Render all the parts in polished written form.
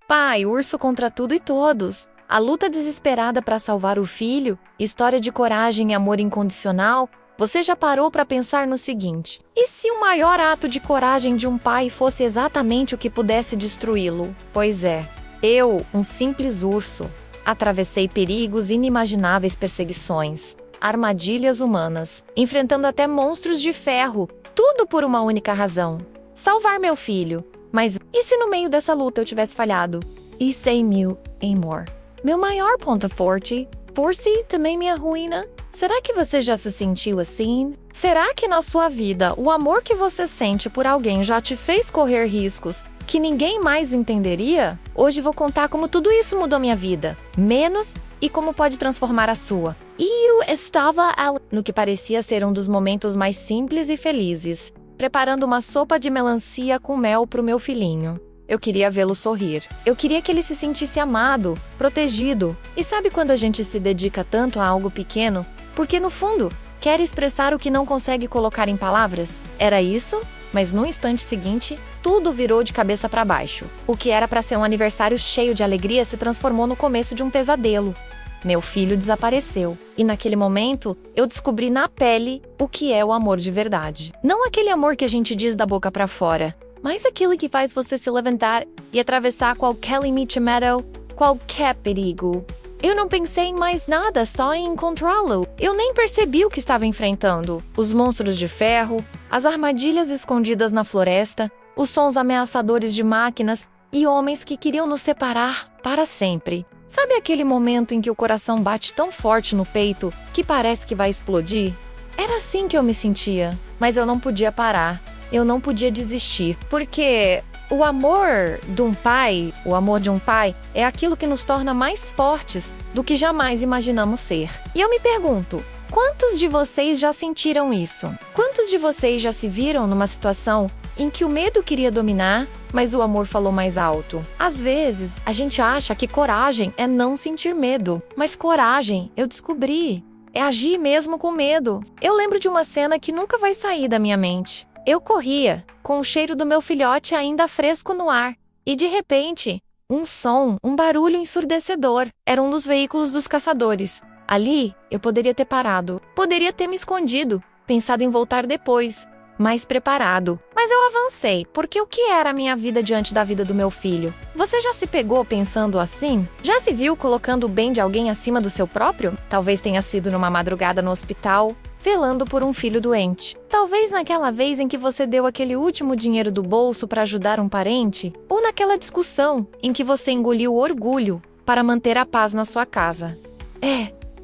Pai, urso contra tudo e todos. A luta desesperada para salvar o filho, história de coragem e amor incondicional. Você já parou para pensar no seguinte: e se o maior ato de coragem de um pai fosse exatamente o que pudesse destruí-lo? Pois é, eu, um simples urso, atravessei perigos inimagináveis, perseguições, armadilhas humanas, enfrentando até monstros de ferro, tudo por uma única razão: salvar meu filho. Mas e se no meio dessa luta eu tivesse falhado? E 100 mil, amor. Meu maior ponto forte, força também minha ruína? Será que você já se sentiu assim? Será que na sua vida o amor que você sente por alguém já te fez correr riscos que ninguém mais entenderia? Hoje vou contar como tudo isso mudou minha vida, menos e como pode transformar a sua. E eu estava no que parecia ser um dos momentos mais simples e felizes, preparando uma sopa de melancia com mel para o meu filhinho. Eu queria vê-lo sorrir. Eu queria que ele se sentisse amado, protegido. E sabe quando a gente se dedica tanto a algo pequeno, porque no fundo quer expressar o que não consegue colocar em palavras? Era isso? Mas no instante seguinte, tudo virou de cabeça para baixo. O que era para ser um aniversário cheio de alegria se transformou no começo de um pesadelo. Meu filho desapareceu. E naquele momento, eu descobri na pele o que é o amor de verdade. Não aquele amor que a gente diz da boca para fora, mas aquele que faz você se levantar e atravessar qualquer limite metal, qualquer perigo. Eu não pensei em mais nada, só em encontrá-lo. Eu nem percebi o que estava enfrentando. Os monstros de ferro, as armadilhas escondidas na floresta, os sons ameaçadores de máquinas e homens que queriam nos separar para sempre. Sabe aquele momento em que o coração bate tão forte no peito que parece que vai explodir? Era assim que eu me sentia, mas eu não podia parar. Eu não podia desistir, porque o amor de um pai, é aquilo que nos torna mais fortes do que jamais imaginamos ser. E eu me pergunto, quantos de vocês já sentiram isso? Quantos de vocês já se viram numa situação em que o medo queria dominar, mas o amor falou mais alto? Às vezes, a gente acha que coragem é não sentir medo, mas coragem, eu descobri, é agir mesmo com medo. Eu lembro de uma cena que nunca vai sair da minha mente. Eu corria, com o cheiro do meu filhote ainda fresco no ar, e de repente, um barulho ensurdecedor. Era um dos veículos dos caçadores. Ali, eu poderia ter parado, poderia ter me escondido, pensado em voltar depois, mais preparado. Mas eu avancei, porque o que era a minha vida diante da vida do meu filho? Você já se pegou pensando assim? Já se viu colocando o bem de alguém acima do seu próprio? Talvez tenha sido numa madrugada no hospital, velando por um filho doente. Talvez naquela vez em que você deu aquele último dinheiro do bolso para ajudar um parente, ou naquela discussão em que você engoliu o orgulho para manter a paz na sua casa.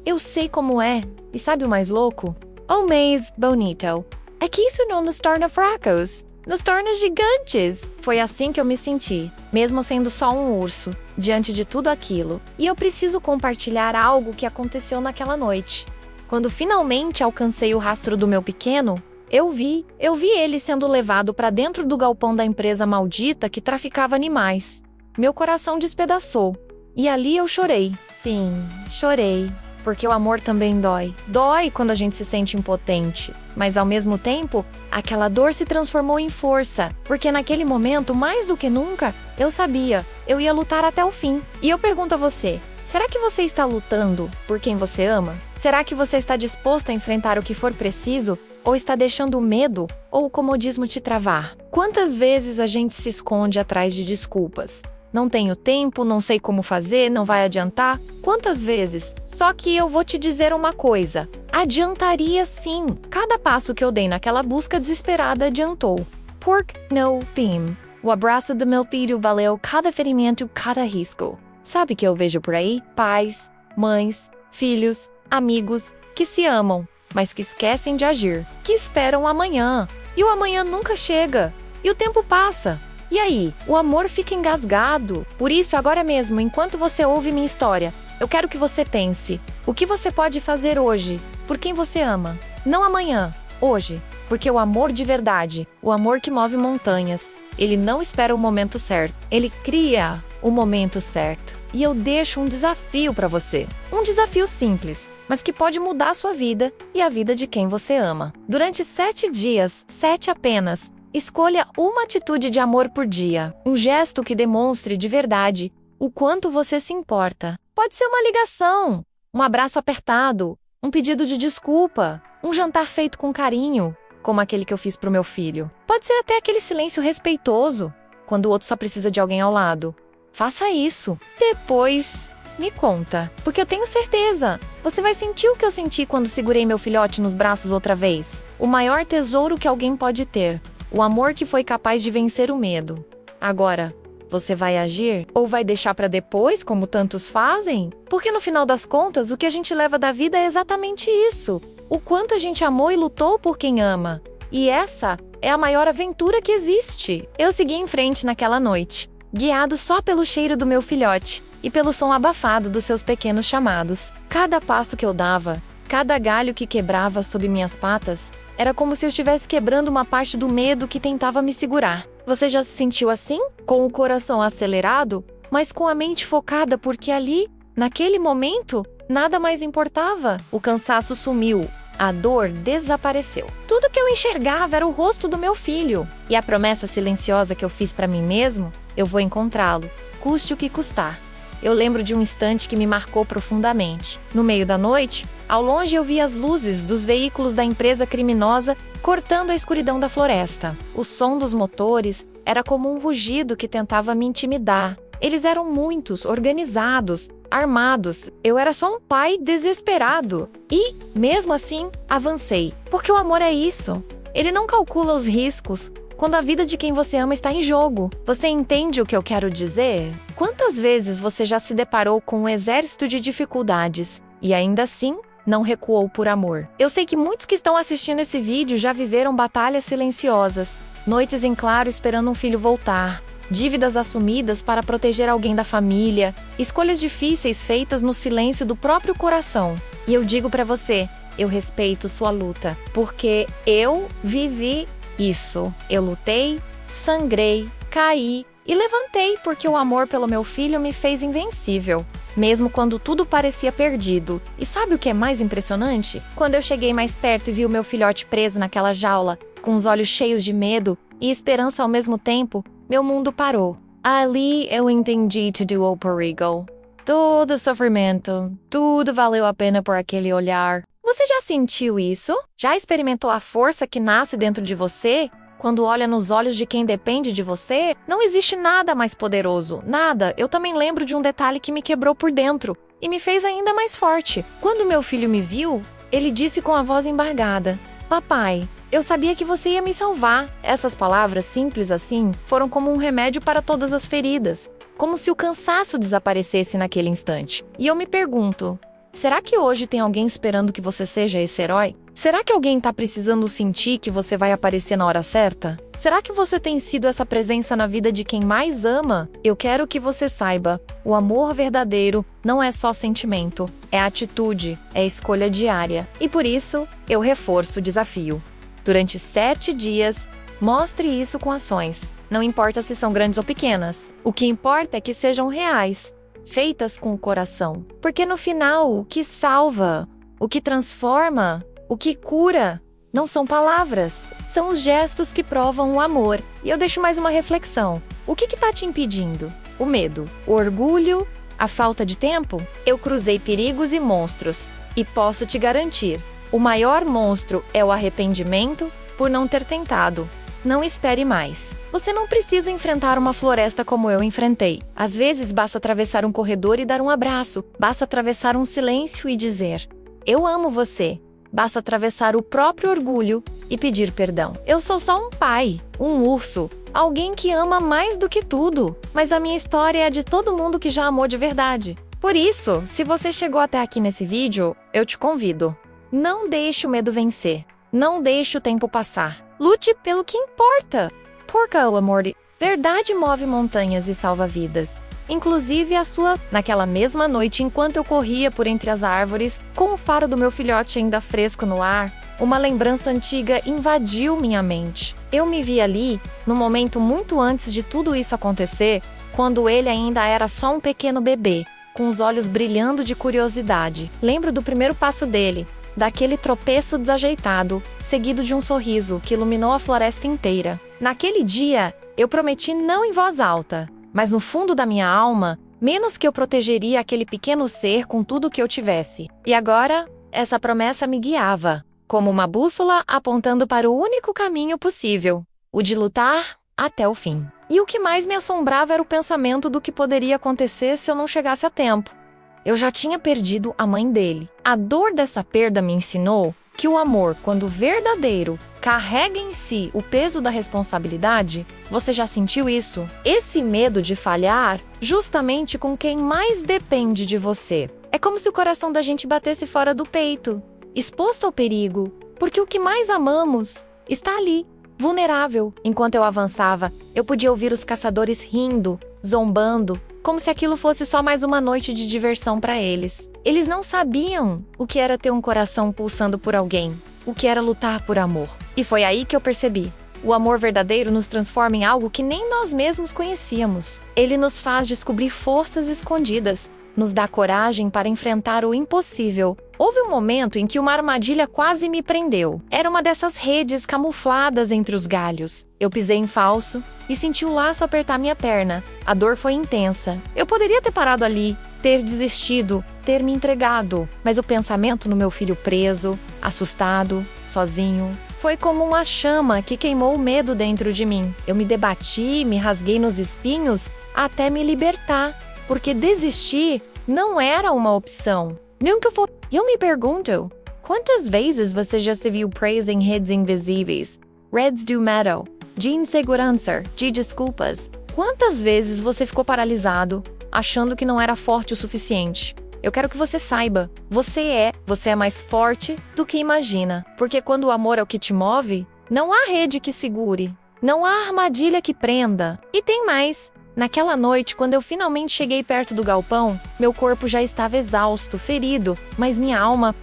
Eu sei como é. E sabe o mais louco? Oh, mas bonito. É que isso não nos torna fracos, nos torna gigantes. Foi assim que eu me senti, mesmo sendo só um urso, diante de tudo aquilo. E eu preciso compartilhar algo que aconteceu naquela noite. Quando finalmente alcancei o rastro do meu pequeno, eu vi ele sendo levado para dentro do galpão da empresa maldita que traficava animais. Meu coração despedaçou. E ali eu chorei. Sim, chorei. Porque o amor também dói. Dói quando a gente se sente impotente. Mas ao mesmo tempo, aquela dor se transformou em força. Porque naquele momento, mais do que nunca, eu sabia, eu ia lutar até o fim. E eu pergunto a você, será que você está lutando por quem você ama? Será que você está disposto a enfrentar o que for preciso? Ou está deixando o medo ou o comodismo te travar? Quantas vezes a gente se esconde atrás de desculpas? Não tenho tempo, não sei como fazer, não vai adiantar. Quantas vezes? Só que eu vou te dizer uma coisa. Adiantaria sim. Cada passo que eu dei naquela busca desesperada adiantou. Pork no theme. O abraço do meu filho valeu cada ferimento, cada risco. Sabe o que eu vejo por aí? Pais, mães, filhos, amigos que se amam, mas que esquecem de agir, que esperam amanhã. E o amanhã nunca chega. E o tempo passa. E aí, o amor fica engasgado. Por isso, agora mesmo, enquanto você ouve minha história, eu quero que você pense: o que você pode fazer hoje por quem você ama? Não amanhã, hoje. Porque o amor de verdade, o amor que move montanhas, ele não espera o momento certo. Ele cria o momento certo. E eu deixo um desafio para você. Um desafio simples, mas que pode mudar a sua vida e a vida de quem você ama. Durante 7 dias, 7 apenas, Escolha uma atitude de amor por dia, um gesto que demonstre de verdade o quanto você se importa. Pode ser uma ligação, um abraço apertado, um pedido de desculpa, um jantar feito com carinho, como aquele que eu fiz pro meu filho. Pode ser até aquele silêncio respeitoso, quando o outro só precisa de alguém ao lado. Faça isso. Depois, me conta, porque eu tenho certeza, você vai sentir o que eu senti quando segurei meu filhote nos braços outra vez. O maior tesouro que alguém pode ter. O amor que foi capaz de vencer o medo. Agora, você vai agir ou vai deixar para depois, como tantos fazem? Porque no final das contas, o que a gente leva da vida é exatamente isso. O quanto a gente amou e lutou por quem ama. E essa é a maior aventura que existe. Eu segui em frente naquela noite, guiado só pelo cheiro do meu filhote e pelo som abafado dos seus pequenos chamados. Cada passo que eu dava, cada galho que quebrava sob minhas patas, era como se eu estivesse quebrando uma parte do medo que tentava me segurar. Você já se sentiu assim? Com o coração acelerado, mas com a mente focada porque ali, naquele momento, nada mais importava. O cansaço sumiu. A dor desapareceu. Tudo que eu enxergava era o rosto do meu filho. E a promessa silenciosa que eu fiz para mim mesmo, eu vou encontrá-lo, custe o que custar. Eu lembro de um instante que me marcou profundamente. No meio da noite, ao longe eu vi as luzes dos veículos da empresa criminosa cortando a escuridão da floresta. O som dos motores era como um rugido que tentava me intimidar. Eles eram muitos, organizados, armados. Eu era só um pai desesperado. E, mesmo assim, avancei. Porque o amor é isso. Ele não calcula os riscos. Quando a vida de quem você ama está em jogo. Você entende o que eu quero dizer? Quantas vezes você já se deparou com um exército de dificuldades e ainda assim não recuou por amor? Eu sei que muitos que estão assistindo esse vídeo já viveram batalhas silenciosas, noites em claro esperando um filho voltar, dívidas assumidas para proteger alguém da família, escolhas difíceis feitas no silêncio do próprio coração. E eu digo para você, eu respeito sua luta, porque eu vivi isso. Eu lutei, sangrei, caí e levantei porque o amor pelo meu filho me fez invencível, mesmo quando tudo parecia perdido. E sabe o que é mais impressionante? Quando eu cheguei mais perto e vi o meu filhote preso naquela jaula, com os olhos cheios de medo e esperança ao mesmo tempo, meu mundo parou. Ali eu entendi tudo o perigo. Todo o sofrimento, tudo valeu a pena por aquele olhar. Você já sentiu isso? Já experimentou a força que nasce dentro de você? Quando olha nos olhos de quem depende de você? Não existe nada mais poderoso, nada. Eu também lembro de um detalhe que me quebrou por dentro e me fez ainda mais forte. Quando meu filho me viu, ele disse com a voz embargada: "Papai, eu sabia que você ia me salvar." Essas palavras simples assim foram como um remédio para todas as feridas, como se o cansaço desaparecesse naquele instante. E eu me pergunto, será que hoje tem alguém esperando que você seja esse herói? Será que alguém está precisando sentir que você vai aparecer na hora certa? Será que você tem sido essa presença na vida de quem mais ama? Eu quero que você saiba, o amor verdadeiro não é só sentimento, é atitude, é escolha diária. E por isso, eu reforço o desafio. Durante 7 dias, mostre isso com ações. Não importa se são grandes ou pequenas. O que importa é que sejam reais, feitas com o coração. Porque no final, o que salva, o que transforma, o que cura, não são palavras, são os gestos que provam o amor. E eu deixo mais uma reflexão. O que está te impedindo? O medo, o orgulho, a falta de tempo? Eu cruzei perigos e monstros, e posso te garantir, o maior monstro é o arrependimento por não ter tentado. Não espere mais. Você não precisa enfrentar uma floresta como eu enfrentei. Às vezes basta atravessar um corredor e dar um abraço. Basta atravessar um silêncio e dizer: "Eu amo você." Basta atravessar o próprio orgulho e pedir perdão. Eu sou só um pai, um urso, alguém que ama mais do que tudo. Mas a minha história é a de todo mundo que já amou de verdade. Por isso, se você chegou até aqui nesse vídeo, eu te convido. Não deixe o medo vencer. Não deixe o tempo passar. Lute pelo que importa. Porque o amor de verdade move montanhas e salva vidas. Inclusive a sua. Naquela mesma noite, enquanto eu corria por entre as árvores, com o faro do meu filhote ainda fresco no ar, uma lembrança antiga invadiu minha mente. Eu me vi ali, no momento muito antes de tudo isso acontecer, quando ele ainda era só um pequeno bebê, com os olhos brilhando de curiosidade. Lembro do primeiro passo dele, daquele tropeço desajeitado, seguido de um sorriso que iluminou a floresta inteira. Naquele dia, eu prometi não em voz alta, mas no fundo da minha alma, menos que eu protegeria aquele pequeno ser com tudo que eu tivesse. E agora, essa promessa me guiava, como uma bússola apontando para o único caminho possível, o de lutar até o fim. E o que mais me assombrava era o pensamento do que poderia acontecer se eu não chegasse a tempo. Eu já tinha perdido a mãe dele. A dor dessa perda me ensinou que o amor, quando verdadeiro, carrega em si o peso da responsabilidade. Você já sentiu isso? Esse medo de falhar justamente com quem mais depende de você. É como se o coração da gente batesse fora do peito, exposto ao perigo, porque o que mais amamos está ali, vulnerável. Enquanto eu avançava, eu podia ouvir os caçadores rindo, zombando, como se aquilo fosse só mais uma noite de diversão para eles. Eles não sabiam o que era ter um coração pulsando por alguém, o que era lutar por amor. E foi aí que eu percebi. O amor verdadeiro nos transforma em algo que nem nós mesmos conhecíamos. Ele nos faz descobrir forças escondidas, nos dá coragem para enfrentar o impossível. Houve um momento em que uma armadilha quase me prendeu. Era uma dessas redes camufladas entre os galhos. Eu pisei em falso e senti o laço apertar minha perna. A dor foi intensa. Eu poderia ter parado ali, ter desistido, ter me entregado. Mas o pensamento no meu filho preso, assustado, sozinho, foi como uma chama que queimou o medo dentro de mim. Eu me debati, me rasguei nos espinhos até me libertar, porque desistir não era uma opção. Nunca foi. Eu me pergunto, quantas vezes você já se viu preso em redes invisíveis, redes do medo, de insegurança, de desculpas? Quantas vezes você ficou paralisado, achando que não era forte o suficiente? Eu quero que você saiba, você é mais forte do que imagina. Porque quando o amor é o que te move, não há rede que segure, não há armadilha que prenda. E tem mais. Naquela noite, quando eu finalmente cheguei perto do galpão, meu corpo já estava exausto, ferido, mas minha alma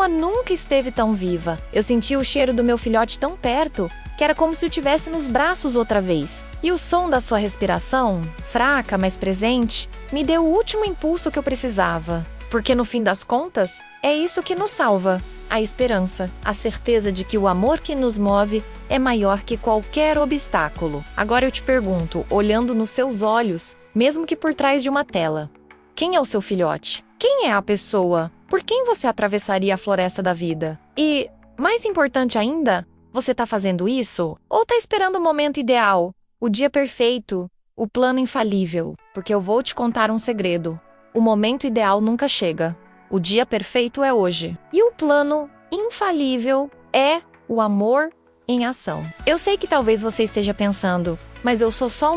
nunca esteve tão viva. Eu sentia o cheiro do meu filhote tão perto, que era como se o tivesse nos braços outra vez. E o som da sua respiração, fraca, mas presente, me deu o último impulso que eu precisava. Porque no fim das contas, é isso que nos salva. A esperança, a certeza de que o amor que nos move é maior que qualquer obstáculo. Agora eu te pergunto, olhando nos seus olhos, mesmo que por trás de uma tela, quem é o seu filhote? Quem é a pessoa? Por quem você atravessaria a floresta da vida? E, mais importante ainda, você tá fazendo isso? Ou tá esperando o momento ideal, o dia perfeito, o plano infalível? Porque eu vou te contar um segredo. O momento ideal nunca chega. O dia perfeito é hoje. E o plano infalível é o amor em ação. Eu sei que talvez você esteja pensando, mas eu sou só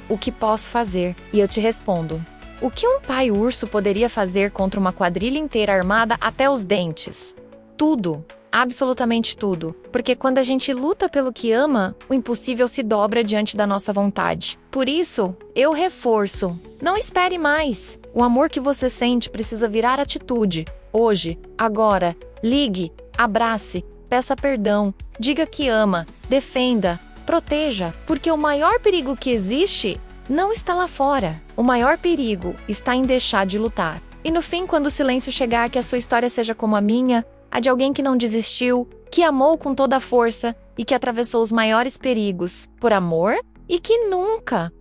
o que posso fazer? E eu te respondo. O que um pai urso poderia fazer contra uma quadrilha inteira armada até os dentes? Tudo. Absolutamente tudo. Porque quando a gente luta pelo que ama, o impossível se dobra diante da nossa vontade. Por isso, eu reforço. Não espere mais. O amor que você sente precisa virar atitude. Hoje, agora. Ligue, abrace, peça perdão, diga que ama, defenda, proteja. Porque o maior perigo que existe não está lá fora. O maior perigo está em deixar de lutar. E no fim, quando o silêncio chegar, que a sua história seja como a minha, a de alguém que não desistiu, que amou com toda a força e que atravessou os maiores perigos por amor e que nunca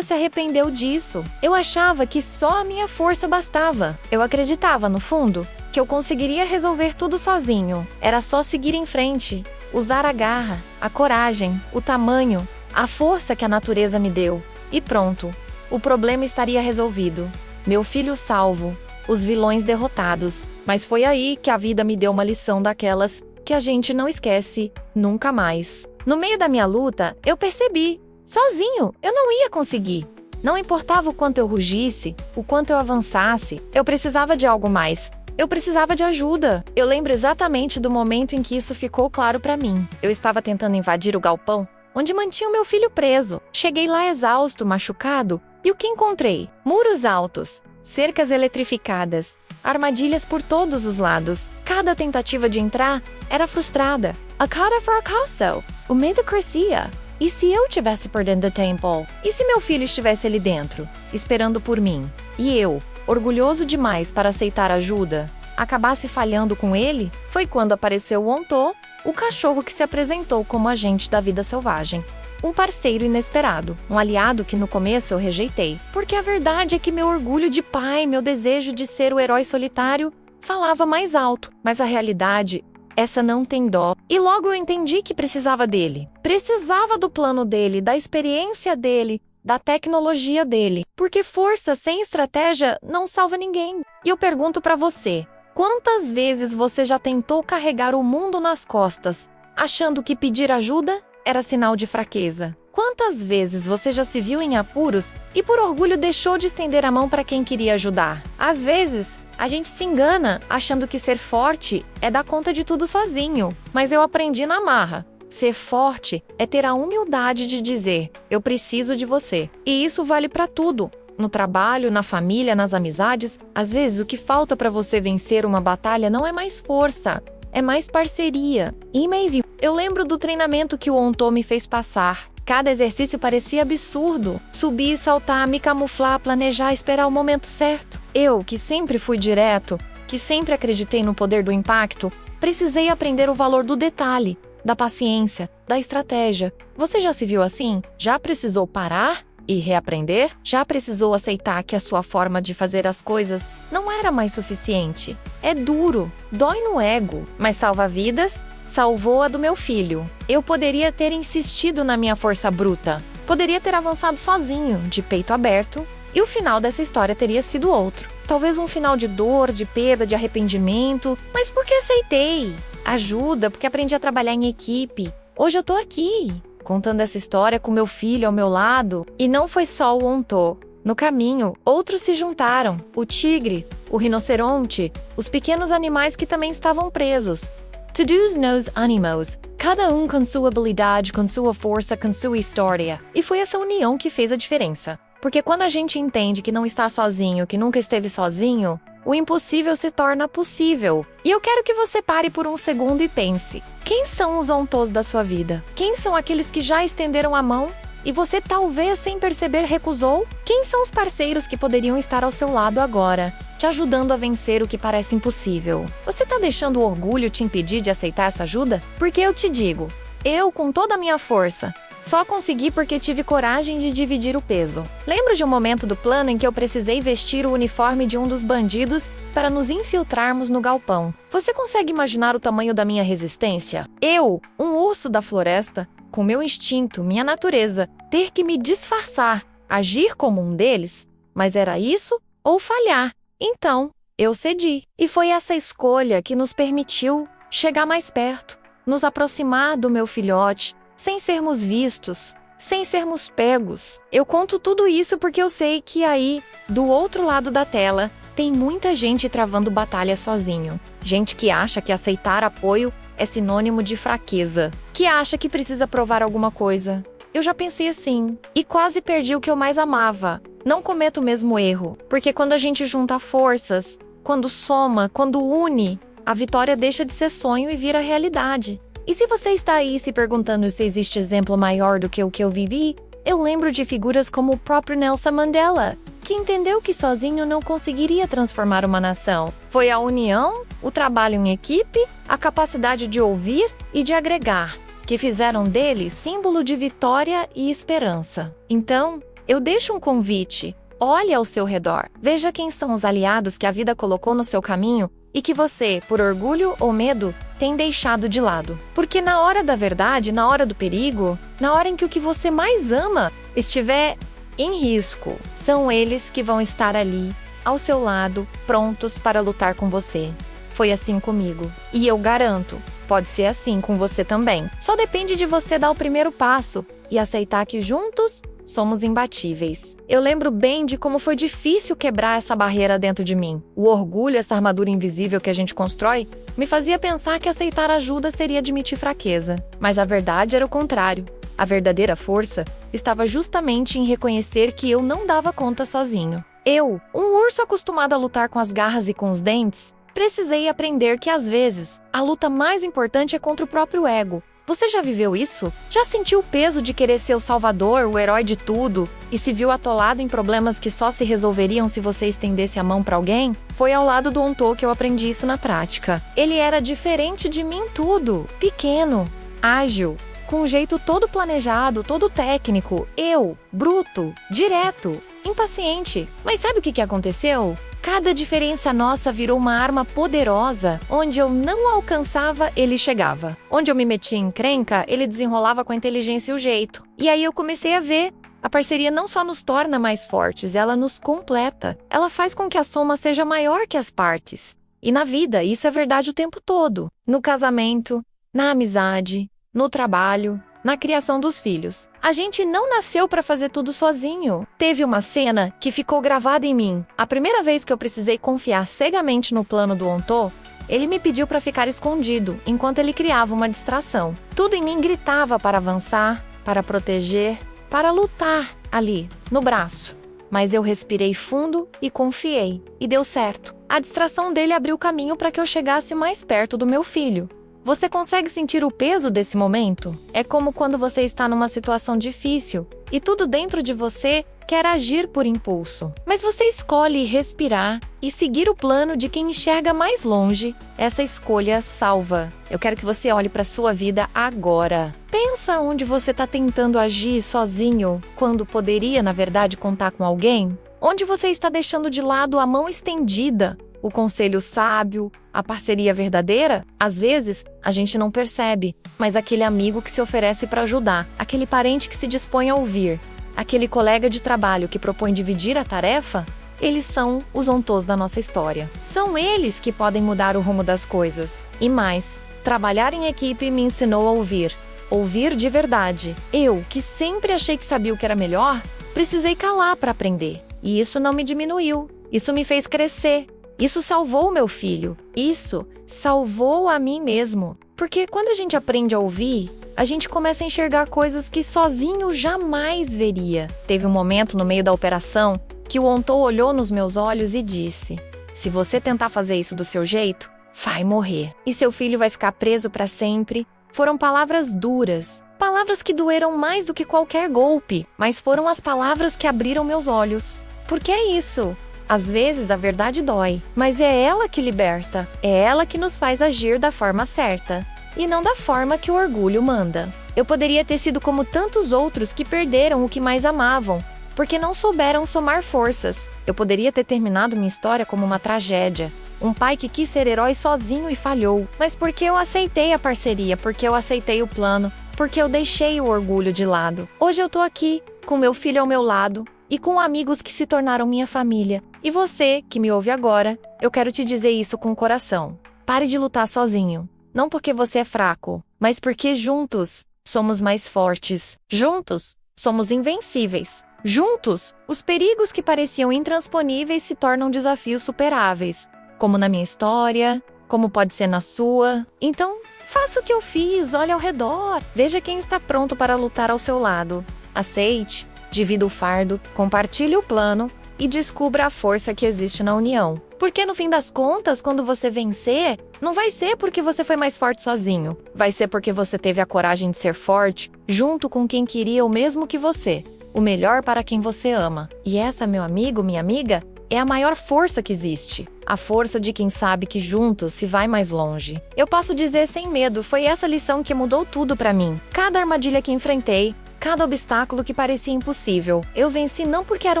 se arrependeu disso. Eu achava que só a minha força bastava. Eu acreditava, no fundo, que eu conseguiria resolver tudo sozinho. Era só seguir em frente, usar a garra, a coragem, o tamanho, a força que a natureza me deu. E pronto, o problema estaria resolvido. Meu filho salvo. Os vilões derrotados. Mas foi aí que a vida me deu uma lição daquelas que a gente não esquece nunca mais. No meio da minha luta, eu percebi. Sozinho, eu não ia conseguir. Não importava o quanto eu rugisse, o quanto eu avançasse, eu precisava de algo mais. Eu precisava de ajuda. Eu lembro exatamente do momento em que isso ficou claro para mim. Eu estava tentando invadir o galpão, onde mantinha o meu filho preso. Cheguei lá exausto, machucado, e o que encontrei? Muros altos, cercas eletrificadas, armadilhas por todos os lados. Cada tentativa de entrar era frustrada. A cada fracasso, o medo crescia. E se eu tivesse por dentro do templo? E se meu filho estivesse ali dentro, esperando por mim? E eu, orgulhoso demais para aceitar ajuda, acabasse falhando com ele? Foi quando apareceu o Onto, o cachorro que se apresentou como agente da vida selvagem. um parceiro inesperado, um aliado que no começo eu rejeitei. Porque a verdade é que meu orgulho de pai, meu desejo de ser o herói solitário, falava mais alto. Mas a realidade, essa não tem dó. E logo eu entendi que precisava dele. Precisava do plano dele, da experiência dele, da tecnologia dele. Porque força sem estratégia não salva ninguém. E eu pergunto pra você, quantas vezes você já tentou carregar o mundo nas costas, achando que pedir ajuda era sinal de fraqueza? Quantas vezes você já se viu em apuros e por orgulho deixou de estender a mão para quem queria ajudar? Às vezes, a gente se engana achando que ser forte é dar conta de tudo sozinho. Mas eu aprendi na marra. Ser forte é ter a humildade de dizer, eu preciso de você. E isso vale para tudo. No trabalho, na família, nas amizades. Às vezes, o que falta para você vencer uma batalha não é mais força, é mais parceria. E Maisie, eu lembro do treinamento que o Onto me fez passar. Cada exercício parecia absurdo. Subir, saltar, me camuflar, planejar, esperar o momento certo. Eu, que sempre fui direto, que sempre acreditei no poder do impacto, precisei aprender o valor do detalhe, da paciência, da estratégia. Você já se viu assim? Já precisou parar e reaprender? Já precisou aceitar que a sua forma de fazer as coisas não era mais suficiente? É duro, dói no ego, mas salva vidas. Salvou a do meu filho. Eu poderia ter insistido na minha força bruta. Poderia ter avançado sozinho, de peito aberto, e o final dessa história teria sido outro. Talvez um final de dor, de perda, de arrependimento, mas porque aceitei. Ajuda, porque aprendi a trabalhar em equipe. Hoje eu tô aqui, contando essa história com meu filho ao meu lado. E não foi só o Onto. No caminho, outros se juntaram. O tigre, o rinoceronte, os pequenos animais que também estavam presos. Todos nos animos, cada um com sua habilidade, com sua força, com sua história. E foi essa união que fez a diferença. Porque quando a gente entende que não está sozinho, que nunca esteve sozinho, o impossível se torna possível. E eu quero que você pare por um segundo e pense. Quem são os Ontos da sua vida? Quem são aqueles que já estenderam a mão e você talvez sem perceber recusou? Quem são os parceiros que poderiam estar ao seu lado agora, te ajudando a vencer o que parece impossível? Você tá deixando o orgulho te impedir de aceitar essa ajuda? Porque eu te digo, eu com toda a minha força, só consegui porque tive coragem de dividir o peso. Lembro de um momento do plano em que eu precisei vestir o uniforme de um dos bandidos para nos infiltrarmos no galpão. Você consegue imaginar o tamanho da minha resistência? Eu, um urso da floresta, com meu instinto, minha natureza, ter que me disfarçar, agir como um deles? Mas era isso ou falhar? Então, eu cedi. E foi essa escolha que nos permitiu chegar mais perto, nos aproximar do meu filhote, sem sermos vistos, sem sermos pegos. Eu conto tudo isso porque eu sei que aí, do outro lado da tela, tem muita gente travando batalha sozinho. Gente que acha que aceitar apoio é sinônimo de fraqueza, que acha que precisa provar alguma coisa. Eu já pensei assim, e quase perdi o que eu mais amava. Não cometo o mesmo erro, porque quando a gente junta forças, quando soma, quando une, a vitória deixa de ser sonho e vira realidade. E se você está aí se perguntando se existe exemplo maior do que o que eu vivi, eu lembro de figuras como o próprio Nelson Mandela, que entendeu que sozinho não conseguiria transformar uma nação. Foi a união, o trabalho em equipe, a capacidade de ouvir e de agregar, que fizeram dele símbolo de vitória e esperança. Então, eu deixo um convite. Olhe ao seu redor. Veja quem são os aliados que a vida colocou no seu caminho e que você, por orgulho ou medo, tem deixado de lado. Porque na hora da verdade, na hora do perigo, na hora em que o que você mais ama estiver em risco, são eles que vão estar ali, ao seu lado, prontos para lutar com você. Foi assim comigo. E eu garanto, pode ser assim com você também. Só depende de você dar o primeiro passo e aceitar que juntos somos imbatíveis. Eu lembro bem de como foi difícil quebrar essa barreira dentro de mim. O orgulho, essa armadura invisível que a gente constrói, me fazia pensar que aceitar ajuda seria admitir fraqueza. Mas a verdade era o contrário. A verdadeira força estava justamente em reconhecer que eu não dava conta sozinho. Eu, um urso acostumado a lutar com as garras e com os dentes, precisei aprender que às vezes a luta mais importante é contra o próprio ego. Você já viveu isso? Já sentiu o peso de querer ser o salvador, o herói de tudo, e se viu atolado em problemas que só se resolveriam se você estendesse a mão para alguém? Foi ao lado do Onto que eu aprendi isso na prática. Ele era diferente de mim em tudo. Pequeno, ágil, com um jeito todo planejado, todo técnico. Eu, bruto, direto, impaciente. Mas sabe o que aconteceu? Cada diferença nossa virou uma arma poderosa. Onde eu não alcançava, ele chegava. Onde eu me metia em encrenca, ele desenrolava com a inteligência e o jeito. E aí eu comecei a ver. A parceria não só nos torna mais fortes, ela nos completa. Ela faz com que a soma seja maior que as partes. E na vida, isso é verdade o tempo todo. No casamento, na amizade, no trabalho, na criação dos filhos. A gente não nasceu para fazer tudo sozinho. Teve uma cena que ficou gravada em mim. A primeira vez que eu precisei confiar cegamente no plano do Ontô, ele me pediu para ficar escondido, enquanto ele criava uma distração. Tudo em mim gritava para avançar, para proteger, para lutar ali, no braço. Mas eu respirei fundo e confiei, e deu certo. A distração dele abriu caminho para que eu chegasse mais perto do meu filho. Você consegue sentir o peso desse momento? É como quando você está numa situação difícil e tudo dentro de você quer agir por impulso. Mas você escolhe respirar e seguir o plano de quem enxerga mais longe. Essa escolha salva. Eu quero que você olhe para a sua vida agora. Pensa onde você está tentando agir sozinho, quando poderia, na verdade, contar com alguém? Onde você está deixando de lado a mão estendida, o conselho sábio, a parceria verdadeira? Às vezes, a gente não percebe, mas aquele amigo que se oferece para ajudar, aquele parente que se dispõe a ouvir, aquele colega de trabalho que propõe dividir a tarefa, eles são os Ontôs da nossa história. São eles que podem mudar o rumo das coisas. E mais, trabalhar em equipe me ensinou a ouvir. Ouvir de verdade. Eu, que sempre achei que sabia o que era melhor, precisei calar para aprender. E isso não me diminuiu. Isso me fez crescer. Isso salvou o meu filho. Isso salvou a mim mesmo. Porque quando a gente aprende a ouvir, a gente começa a enxergar coisas que sozinho jamais veria. Teve um momento no meio da operação que o Ontô olhou nos meus olhos e disse: se você tentar fazer isso do seu jeito, vai morrer. E seu filho vai ficar preso para sempre. Foram palavras duras. Palavras que doeram mais do que qualquer golpe. Mas foram as palavras que abriram meus olhos. Porque é isso. Às vezes a verdade dói, mas é ela que liberta. É ela que nos faz agir da forma certa. E não da forma que o orgulho manda. Eu poderia ter sido como tantos outros que perderam o que mais amavam, porque não souberam somar forças. Eu poderia ter terminado minha história como uma tragédia. Um pai que quis ser herói sozinho e falhou. Mas porque eu aceitei a parceria, porque eu aceitei o plano, porque eu deixei o orgulho de lado. Hoje eu tô aqui, com meu filho ao meu lado, e com amigos que se tornaram minha família. E você, que me ouve agora, eu quero te dizer isso com o coração. Pare de lutar sozinho. Não porque você é fraco, mas porque juntos somos mais fortes. Juntos somos invencíveis. Juntos, os perigos que pareciam intransponíveis se tornam desafios superáveis. Como na minha história, como pode ser na sua. Então, faça o que eu fiz, olhe ao redor. Veja quem está pronto para lutar ao seu lado. Aceite, divida o fardo, compartilhe o plano e descubra a força que existe na união. Porque no fim das contas, quando você vencer, não vai ser porque você foi mais forte sozinho. Vai ser porque você teve a coragem de ser forte junto com quem queria o mesmo que você. O melhor para quem você ama. E essa, meu amigo, minha amiga, é a maior força que existe. A força de quem sabe que juntos se vai mais longe. Eu posso dizer sem medo, foi essa lição que mudou tudo para mim. Cada armadilha que enfrentei, cada obstáculo que parecia impossível, eu venci não porque era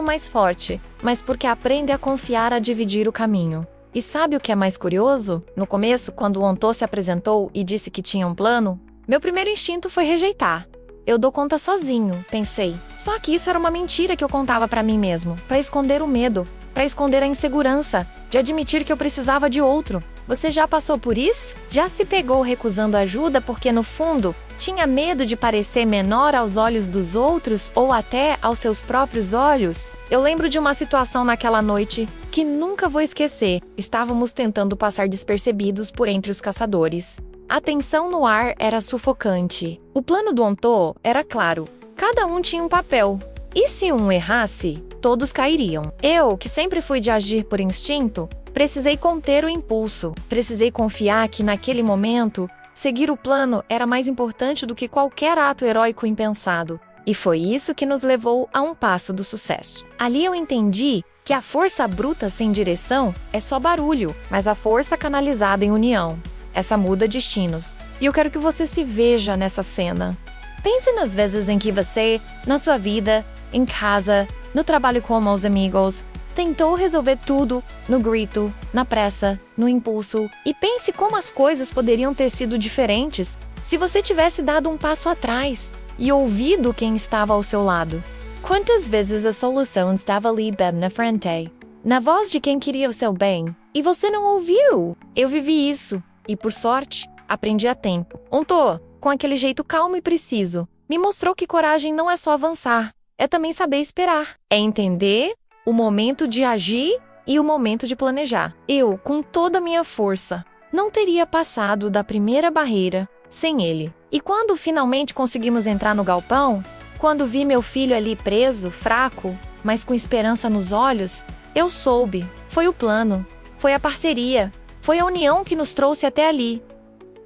o mais forte, mas porque aprende a confiar a dividir o caminho. E sabe o que é mais curioso? No começo, quando o Ontô se apresentou e disse que tinha um plano, meu primeiro instinto foi rejeitar. Eu dou conta sozinho, pensei. Só que isso era uma mentira que eu contava pra mim mesmo, pra esconder o medo, pra esconder a insegurança, de admitir que eu precisava de outro. Você já passou por isso? Já se pegou recusando ajuda porque, no fundo, tinha medo de parecer menor aos olhos dos outros ou até aos seus próprios olhos? Eu lembro de uma situação naquela noite que nunca vou esquecer. Estávamos tentando passar despercebidos por entre os caçadores. A tensão no ar era sufocante. O plano do Ontô era claro. Cada um tinha um papel. E se um errasse, todos cairiam. Eu, que sempre fui de agir por instinto, precisei conter o impulso. Precisei confiar que, naquele momento, seguir o plano era mais importante do que qualquer ato heróico impensado. E foi isso que nos levou a um passo do sucesso. Ali eu entendi que a força bruta sem direção é só barulho, mas a força canalizada em união, essa muda destinos. E eu quero que você se veja nessa cena. Pense nas vezes em que você, na sua vida, em casa, no trabalho com os amigos, tentou resolver tudo no grito, na pressa, no impulso, e pense como as coisas poderiam ter sido diferentes se você tivesse dado um passo atrás e ouvido quem estava ao seu lado. Quantas vezes a solução estava ali bem na frente, na voz de quem queria o seu bem, e você não ouviu? Eu vivi isso, e por sorte, aprendi a tempo. Com aquele jeito calmo e preciso, me mostrou que coragem não é só avançar, é também saber esperar, é entender o momento de agir e o momento de planejar. Eu, com toda a minha força, não teria passado da primeira barreira sem ele. E quando finalmente conseguimos entrar no galpão, quando vi meu filho ali preso, fraco, mas com esperança nos olhos, eu soube. Foi o plano, foi a parceria, foi a união que nos trouxe até ali.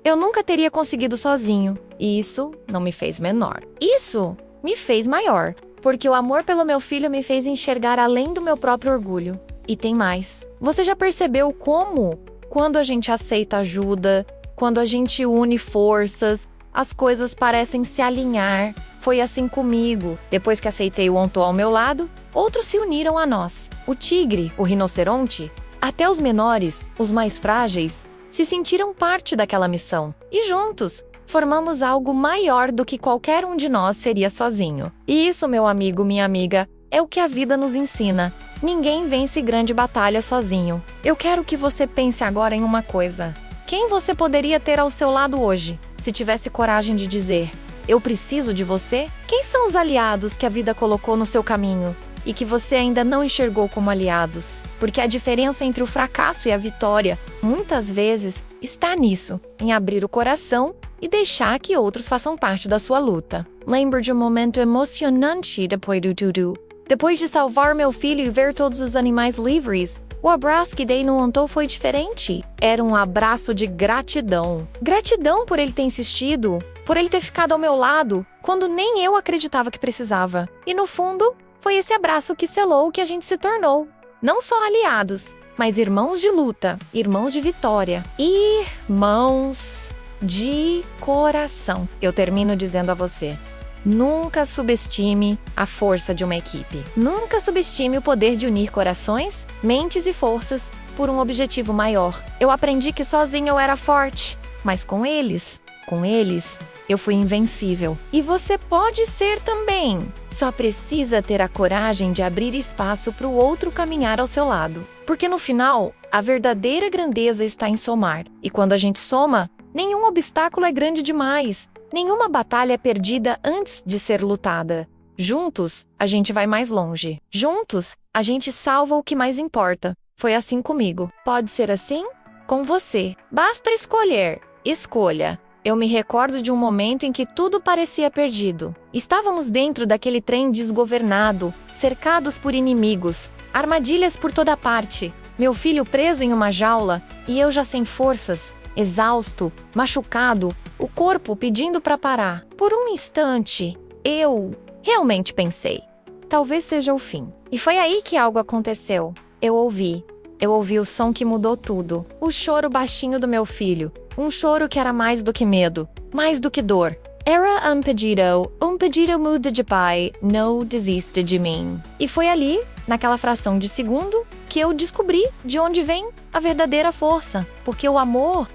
Eu nunca teria conseguido sozinho, e isso não me fez menor. Isso me fez maior, porque o amor pelo meu filho me fez enxergar além do meu próprio orgulho. E tem mais. Você já percebeu como, quando a gente aceita ajuda, quando a gente une forças, as coisas parecem se alinhar? Foi assim comigo. Depois que aceitei o Onto ao meu lado, outros se uniram a nós. O tigre, o rinoceronte, até os menores, os mais frágeis, se sentiram parte daquela missão. E juntos, formamos algo maior do que qualquer um de nós seria sozinho. E isso, meu amigo, minha amiga, é o que a vida nos ensina. Ninguém vence grande batalha sozinho. Eu quero que você pense agora em uma coisa. Quem você poderia ter ao seu lado hoje, se tivesse coragem de dizer: eu preciso de você? Quem são os aliados que a vida colocou no seu caminho e que você ainda não enxergou como aliados? Porque a diferença entre o fracasso e a vitória, muitas vezes, está nisso, em abrir o coração e deixar que outros façam parte da sua luta. Lembro de um momento emocionante depois do tudo. Depois de salvar meu filho e ver todos os animais livres, o abraço que dei no Onto foi diferente. Era um abraço de gratidão. Gratidão por ele ter insistido, por ele ter ficado ao meu lado, quando nem eu acreditava que precisava. E no fundo, foi esse abraço que selou o que a gente se tornou. Não só aliados, mas irmãos de luta, irmãos de vitória, irmãos de coração. Eu termino dizendo a você: nunca subestime a força de uma equipe. Nunca subestime o poder de unir corações, mentes e forças por um objetivo maior. Eu aprendi que sozinho eu era forte, mas com eles, eu fui invencível. E você pode ser também. Só precisa ter a coragem de abrir espaço para o outro caminhar ao seu lado. Porque no final, a verdadeira grandeza está em somar. E quando a gente soma, nenhum obstáculo é grande demais. Nenhuma batalha é perdida antes de ser lutada. Juntos, a gente vai mais longe. Juntos, a gente salva o que mais importa. Foi assim comigo. Pode ser assim? Com você. Basta escolher. Escolha. Eu me recordo de um momento em que tudo parecia perdido. Estávamos dentro daquele trem desgovernado, cercados por inimigos, armadilhas por toda parte, meu filho preso em uma jaula e eu já sem forças, exausto, machucado, o corpo pedindo para parar. Por um instante, eu realmente pensei: talvez seja o fim. E foi aí que algo aconteceu. Eu ouvi o som que mudou tudo. O choro baixinho do meu filho. Um choro que era mais do que medo, mais do que dor. Era um pedido mudo de pai, não desista de mim. E foi ali, naquela fração de segundo, que eu descobri de onde vem a verdadeira força. Porque o amor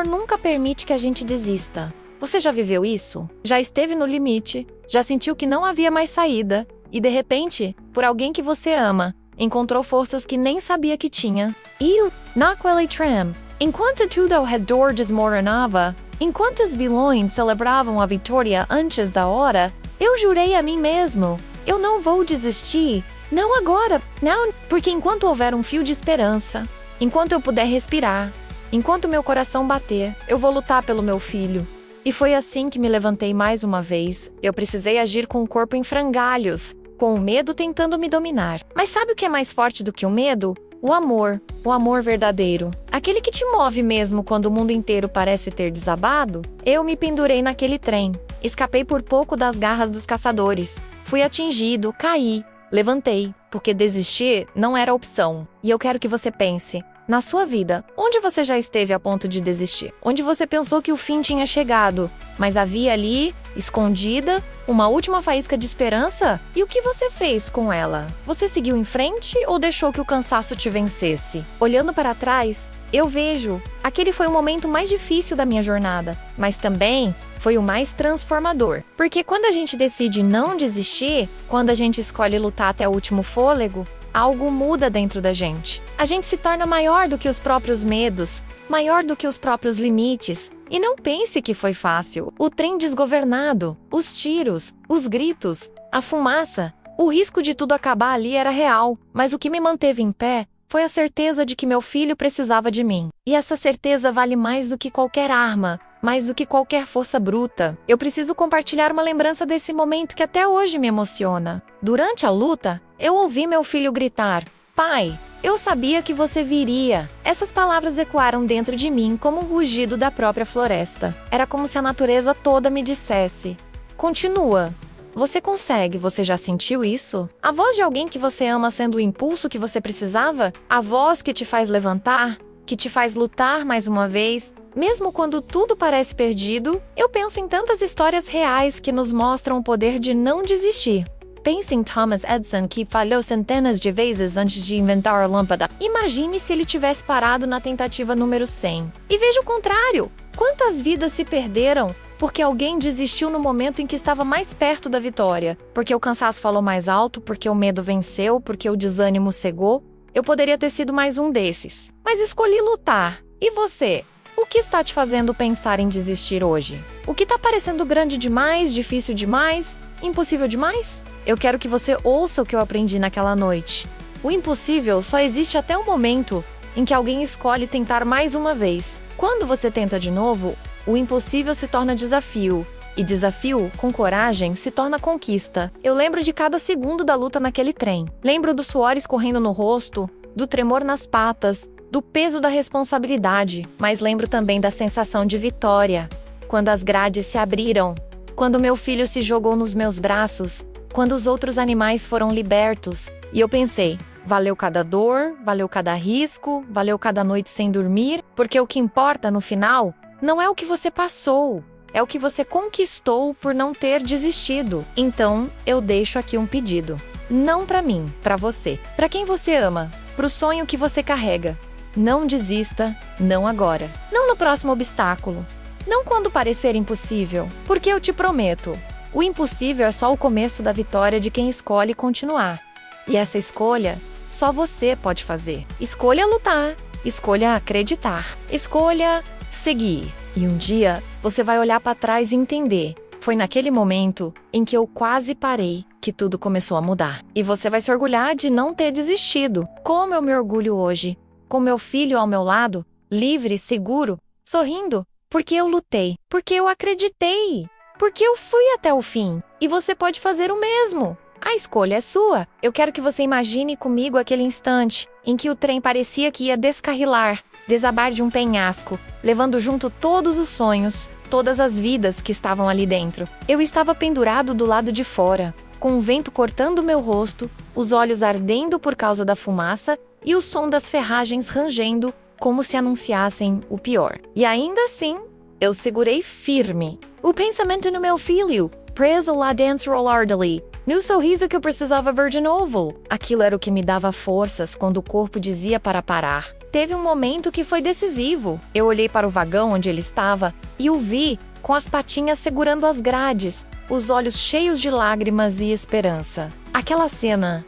nunca permite que a gente desista. Você já viveu isso? Já esteve no limite, já sentiu que não havia mais saída, e de repente, por alguém que você ama, encontrou forças que nem sabia que tinha. E naquele trem, enquanto tudo ao redor desmoronava, enquanto os vilões celebravam a vitória antes da hora, eu jurei a mim mesmo: eu não vou desistir. Não agora, não, porque enquanto houver um fio de esperança, enquanto eu puder respirar, enquanto meu coração bater, eu vou lutar pelo meu filho. E foi assim que me levantei mais uma vez. Eu precisei agir com o corpo em frangalhos, com o medo tentando me dominar. Mas sabe o que é mais forte do que o medo? O amor verdadeiro. Aquele que te move mesmo quando o mundo inteiro parece ter desabado. Eu me pendurei naquele trem. Escapei por pouco das garras dos caçadores. Fui atingido, caí, levantei, porque desistir não era opção. E eu quero que você pense: Na sua vida, onde você já esteve a ponto de desistir? Onde você pensou que o fim tinha chegado, mas havia ali, escondida, uma última faísca de esperança? E o que você fez com ela? Você seguiu em frente ou deixou que o cansaço te vencesse? Olhando para trás, eu vejo, aquele foi o momento mais difícil da minha jornada, mas também foi o mais transformador. Porque quando a gente decide não desistir, quando a gente escolhe lutar até o último fôlego, algo muda dentro da gente. A gente se torna maior do que os próprios medos, maior do que os próprios limites. E não pense que foi fácil. O trem desgovernado, os tiros, os gritos, a fumaça, o risco de tudo acabar ali era real. Mas o que me manteve em pé foi a certeza de que meu filho precisava de mim. E essa certeza vale mais do que qualquer arma, mais do que qualquer força bruta. Eu preciso compartilhar uma lembrança desse momento que até hoje me emociona. Durante a luta, eu ouvi meu filho gritar: "Pai, eu sabia que você viria." Essas palavras ecoaram dentro de mim como um rugido da própria floresta. Era como se a natureza toda me dissesse: "Continua. Você consegue, você já sentiu isso?" A voz de alguém que você ama sendo o impulso que você precisava? A voz que te faz levantar? Que te faz lutar mais uma vez? Mesmo quando tudo parece perdido, eu penso em tantas histórias reais que nos mostram o poder de não desistir. Pense em Thomas Edison, que falhou centenas de vezes antes de inventar a lâmpada. Imagine se ele tivesse parado na tentativa número 100. E veja o contrário. Quantas vidas se perderam porque alguém desistiu no momento em que estava mais perto da vitória? Porque o cansaço falou mais alto, porque o medo venceu, porque o desânimo cegou? Eu poderia ter sido mais um desses. Mas escolhi lutar. E você? O que está te fazendo pensar em desistir hoje? O que está parecendo grande demais, difícil demais, impossível demais? Eu quero que você ouça o que eu aprendi naquela noite. O impossível só existe até o momento em que alguém escolhe tentar mais uma vez. Quando você tenta de novo, o impossível se torna desafio. E desafio, com coragem, se torna conquista. Eu lembro de cada segundo da luta naquele trem. Lembro do suor escorrendo no rosto, do tremor nas patas, do peso da responsabilidade. Mas lembro também da sensação de vitória. Quando as grades se abriram, quando meu filho se jogou nos meus braços, quando os outros animais foram libertos. E eu pensei, valeu cada dor, valeu cada risco, valeu cada noite sem dormir, porque o que importa no final não é o que você passou, é o que você conquistou por não ter desistido. Então, eu deixo aqui um pedido. Não para mim, para você, para quem você ama, para o sonho que você carrega. Não desista, não agora. Não no próximo obstáculo. Não quando parecer impossível, porque eu te prometo, o impossível é só o começo da vitória de quem escolhe continuar. E essa escolha, só você pode fazer. Escolha lutar, escolha acreditar, escolha seguir. E um dia, você vai olhar para trás e entender. Foi naquele momento em que eu quase parei que tudo começou a mudar. E você vai se orgulhar de não ter desistido. Como eu me orgulho hoje, com meu filho ao meu lado, livre, seguro, sorrindo, porque eu lutei, porque eu acreditei. Porque eu fui até o fim. E você pode fazer o mesmo. A escolha é sua. Eu quero que você imagine comigo aquele instante em que o trem parecia que ia descarrilar, desabar de um penhasco, levando junto todos os sonhos, todas as vidas que estavam ali dentro. Eu estava pendurado do lado de fora, com o vento cortando meu rosto, os olhos ardendo por causa da fumaça e o som das ferragens rangendo como se anunciassem o pior. E ainda assim, eu segurei firme. O pensamento no meu filho, preso lá dentro alardali, no sorriso que eu precisava ver de novo. Aquilo era o que me dava forças quando o corpo dizia para parar. Teve um momento que foi decisivo. Eu olhei para o vagão onde ele estava e o vi com as patinhas segurando as grades, os olhos cheios de lágrimas e esperança. Aquela cena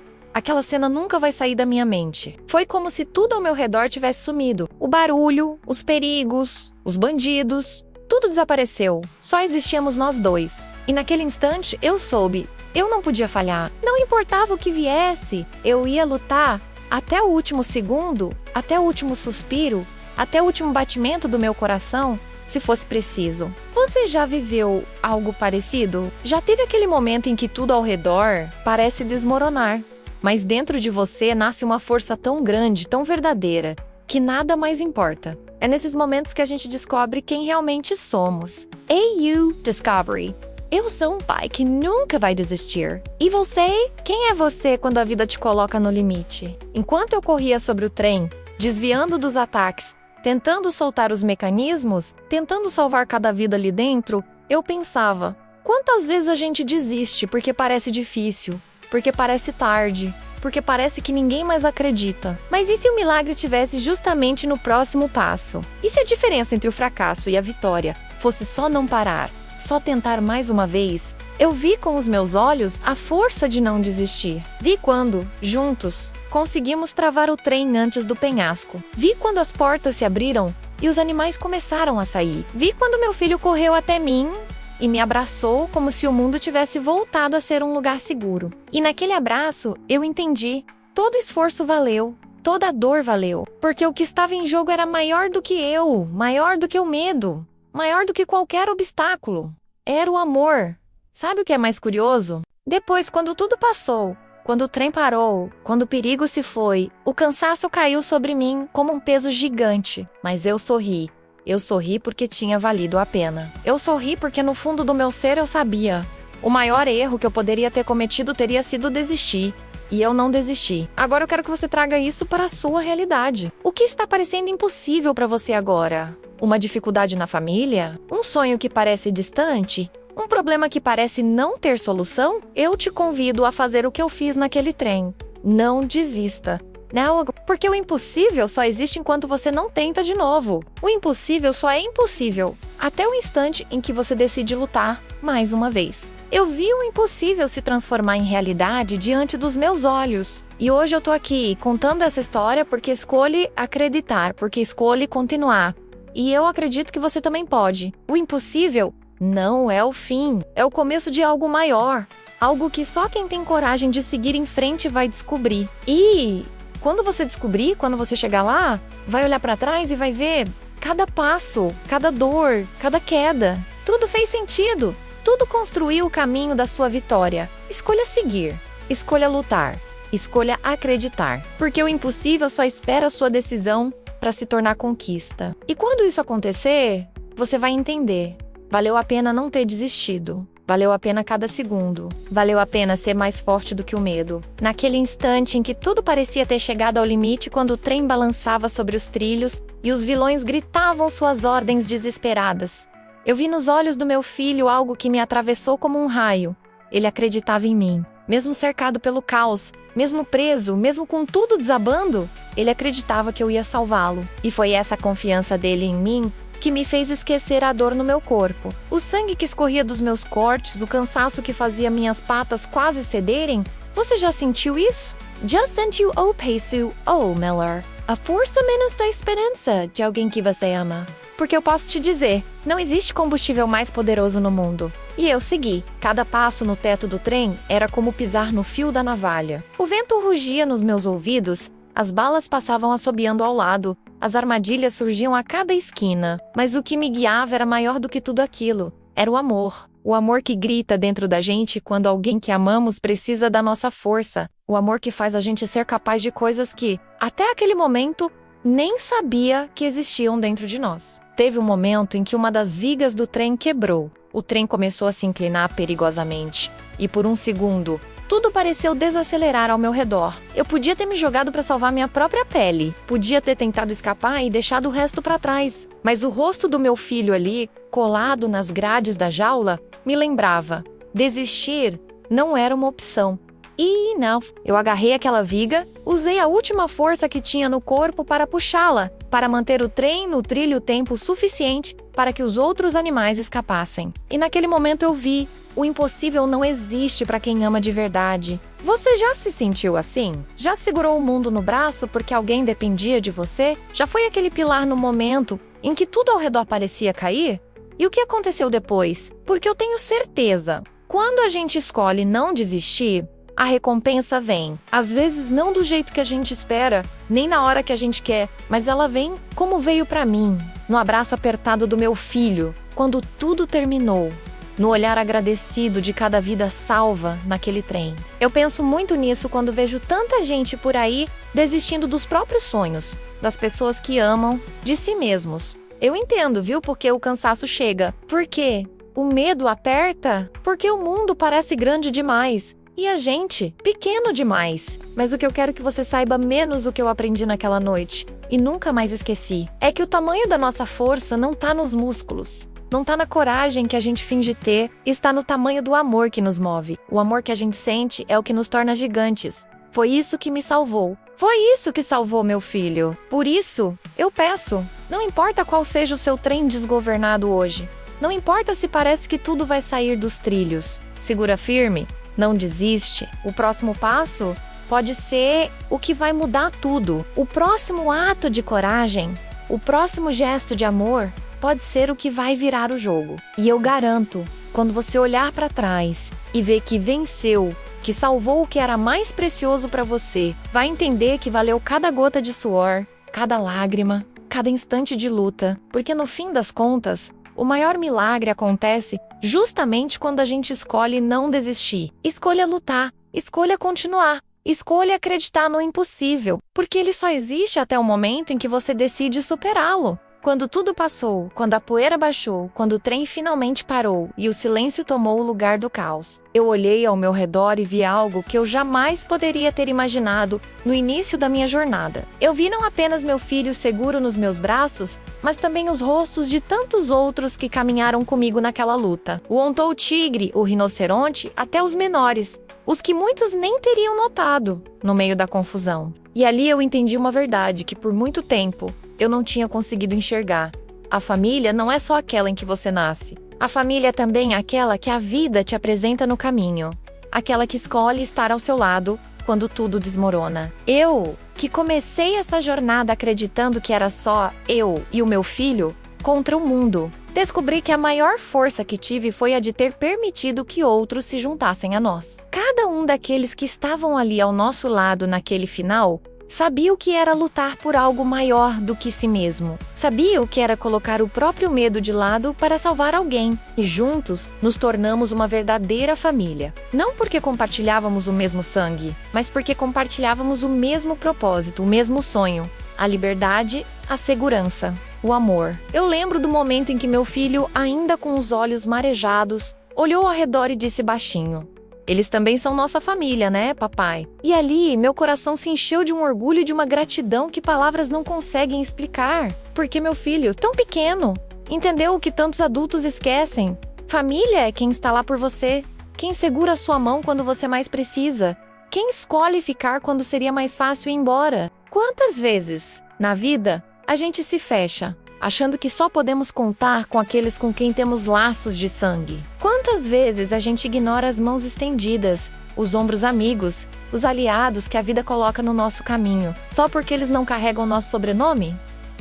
nunca vai sair da minha mente. Foi como se tudo ao meu redor tivesse sumido. O barulho, os perigos, os bandidos, tudo desapareceu. Só existíamos nós dois. E naquele instante eu soube, eu não podia falhar. Não importava o que viesse, eu ia lutar até o último segundo, até o último suspiro, até o último batimento do meu coração, se fosse preciso. Você já viveu algo parecido? Já teve aquele momento em que tudo ao redor parece desmoronar, mas dentro de você nasce uma força tão grande, tão verdadeira, que nada mais importa. É nesses momentos que a gente descobre quem realmente somos. AU Discovery. Eu sou um pai que nunca vai desistir. E você? Quem é você quando a vida te coloca no limite? Enquanto eu corria sobre o trem, desviando dos ataques, tentando soltar os mecanismos, tentando salvar cada vida ali dentro, eu pensava, quantas vezes a gente desiste porque parece difícil, porque parece tarde, porque parece que ninguém mais acredita. Mas e se o milagre estivesse justamente no próximo passo? E se a diferença entre o fracasso e a vitória fosse só não parar, só tentar mais uma vez? Eu vi com os meus olhos a força de não desistir. Vi quando, juntos, conseguimos travar o trem antes do penhasco. Vi quando as portas se abriram e os animais começaram a sair. Vi quando meu filho correu até mim e me abraçou como se o mundo tivesse voltado a ser um lugar seguro. E naquele abraço, eu entendi. Todo esforço valeu. Toda a dor valeu. Porque o que estava em jogo era maior do que eu, maior do que o medo, maior do que qualquer obstáculo. Era o amor. Sabe o que é mais curioso? Depois, quando tudo passou, quando o trem parou, quando o perigo se foi, o cansaço caiu sobre mim como um peso gigante. Mas eu sorri. Eu sorri porque tinha valido a pena. Eu sorri porque no fundo do meu ser eu sabia. O maior erro que eu poderia ter cometido teria sido desistir. E eu não desisti. Agora eu quero que você traga isso para a sua realidade. O que está parecendo impossível para você agora? Uma dificuldade na família? Um sonho que parece distante? Um problema que parece não ter solução? Eu te convido a fazer o que eu fiz naquele trem. Não desista. Não, porque o impossível só existe enquanto você não tenta de novo. O impossível só é impossível até o instante em que você decide lutar mais uma vez. Eu vi o impossível se transformar em realidade diante dos meus olhos. E hoje eu tô aqui contando essa história porque escolhi acreditar, porque escolhi continuar. E eu acredito que você também pode. O impossível não é o fim, é o começo de algo maior. Algo que só quem tem coragem de seguir em frente vai descobrir. E quando você descobrir, quando você chegar lá, vai olhar para trás e vai ver cada passo, cada dor, cada queda. Tudo fez sentido. Tudo construiu o caminho da sua vitória. Escolha seguir, escolha lutar, escolha acreditar. Porque o impossível só espera a sua decisão para se tornar conquista. E quando isso acontecer, você vai entender. Valeu a pena não ter desistido. Valeu a pena cada segundo. Valeu a pena ser mais forte do que o medo. Naquele instante em que tudo parecia ter chegado ao limite, quando o trem balançava sobre os trilhos e os vilões gritavam suas ordens desesperadas. Eu vi nos olhos do meu filho algo que me atravessou como um raio. Ele acreditava em mim. Mesmo cercado pelo caos, mesmo preso, mesmo com tudo desabando, ele acreditava que eu ia salvá-lo. E foi essa confiança dele em mim que me fez esquecer a dor no meu corpo. O sangue que escorria dos meus cortes, o cansaço que fazia minhas patas quase cederem. Você já sentiu isso? Já sentiu o peso, Miller? A força menos da esperança de alguém que você ama. Porque eu posso te dizer, não existe combustível mais poderoso no mundo. E eu segui. Cada passo no teto do trem era como pisar no fio da navalha. O vento rugia nos meus ouvidos, as balas passavam assobiando ao lado, as armadilhas surgiam a cada esquina. Mas o que me guiava era maior do que tudo aquilo. Era o amor. O amor que grita dentro da gente quando alguém que amamos precisa da nossa força. O amor que faz a gente ser capaz de coisas que, até aquele momento, nem sabia que existiam dentro de nós. Teve um momento em que uma das vigas do trem quebrou. O trem começou a se inclinar perigosamente. E por um segundo, tudo pareceu desacelerar ao meu redor. Eu podia ter me jogado para salvar minha própria pele. Podia ter tentado escapar e deixado o resto para trás. Mas o rosto do meu filho ali, colado nas grades da jaula, me lembrava. Desistir não era uma opção. E não, eu agarrei aquela viga, usei a última força que tinha no corpo para puxá-la, para manter o trem no trilho tempo suficiente para que os outros animais escapassem. E naquele momento eu vi, o impossível não existe para quem ama de verdade. Você já se sentiu assim? Já segurou o mundo no braço porque alguém dependia de você? Já foi aquele pilar no momento em que tudo ao redor parecia cair? E o que aconteceu depois? Porque eu tenho certeza, quando a gente escolhe não desistir, a recompensa vem. Às vezes não do jeito que a gente espera, nem na hora que a gente quer, mas ela vem como veio pra mim, no abraço apertado do meu filho, quando tudo terminou, no olhar agradecido de cada vida salva naquele trem. Eu penso muito nisso quando vejo tanta gente por aí desistindo dos próprios sonhos, das pessoas que amam, de si mesmos. Eu entendo, viu, porque o cansaço chega. Por quê? O medo aperta? Porque o mundo parece grande demais. E a gente, pequeno demais. Mas o que eu quero que você saiba menos o que eu aprendi naquela noite. e nunca mais esqueci. É que o tamanho da nossa força não tá nos músculos. Não tá na coragem que a gente finge ter, está no tamanho do amor que nos move. O amor que a gente sente é o que nos torna gigantes. Foi isso que me salvou. Foi isso que salvou meu filho. Por isso, eu peço, não importa qual seja o seu trem desgovernado hoje. Não importa se parece que tudo vai sair dos trilhos. Segura firme, não desiste. O próximo passo pode ser o que vai mudar tudo. O próximo ato de coragem, o próximo gesto de amor, pode ser o que vai virar o jogo. E eu garanto, quando você olhar para trás e ver que venceu, que salvou o que era mais precioso para você, vai entender que valeu cada gota de suor, cada lágrima, cada instante de luta, porque no fim das contas, o maior milagre acontece justamente quando a gente escolhe não desistir. Escolha lutar, escolha continuar, escolha acreditar no impossível, porque ele só existe até o momento em que você decide superá-lo. Quando tudo passou, quando a poeira baixou, quando o trem finalmente parou e o silêncio tomou o lugar do caos, eu olhei ao meu redor e vi algo que eu jamais poderia ter imaginado no início da minha jornada. Eu vi não apenas meu filho seguro nos meus braços, mas também os rostos de tantos outros que caminharam comigo naquela luta. O ontou tigre, o rinoceronte, até os menores, os que muitos nem teriam notado no meio da confusão. E ali eu entendi uma verdade que por muito tempo eu não tinha conseguido enxergar. A família não é só aquela em que você nasce. A família é também aquela que a vida te apresenta no caminho. Aquela que escolhe estar ao seu lado quando tudo desmorona. Eu, que comecei essa jornada acreditando que era só eu e o meu filho contra o mundo, descobri que a maior força que tive foi a de ter permitido que outros se juntassem a nós. Cada um daqueles que estavam ali ao nosso lado naquele final sabia o que era lutar por algo maior do que si mesmo. Sabia o que era colocar o próprio medo de lado para salvar alguém. E juntos, nos tornamos uma verdadeira família. Não porque compartilhávamos o mesmo sangue, mas porque compartilhávamos o mesmo propósito, o mesmo sonho. A liberdade, a segurança, o amor. Eu lembro do momento em que meu filho, ainda com os olhos marejados, olhou ao redor e disse baixinho: "Eles também são nossa família, né, papai?" E ali, meu coração se encheu de um orgulho e de uma gratidão que palavras não conseguem explicar. Porque meu filho, tão pequeno, entendeu o que tantos adultos esquecem. Família é quem está lá por você, quem segura a sua mão quando você mais precisa, quem escolhe ficar quando seria mais fácil ir embora. Quantas vezes, na vida, a gente se fecha, achando que só podemos contar com aqueles com quem temos laços de sangue? Quantas vezes a gente ignora as mãos estendidas, os ombros amigos, os aliados que a vida coloca no nosso caminho, só porque eles não carregam nosso sobrenome?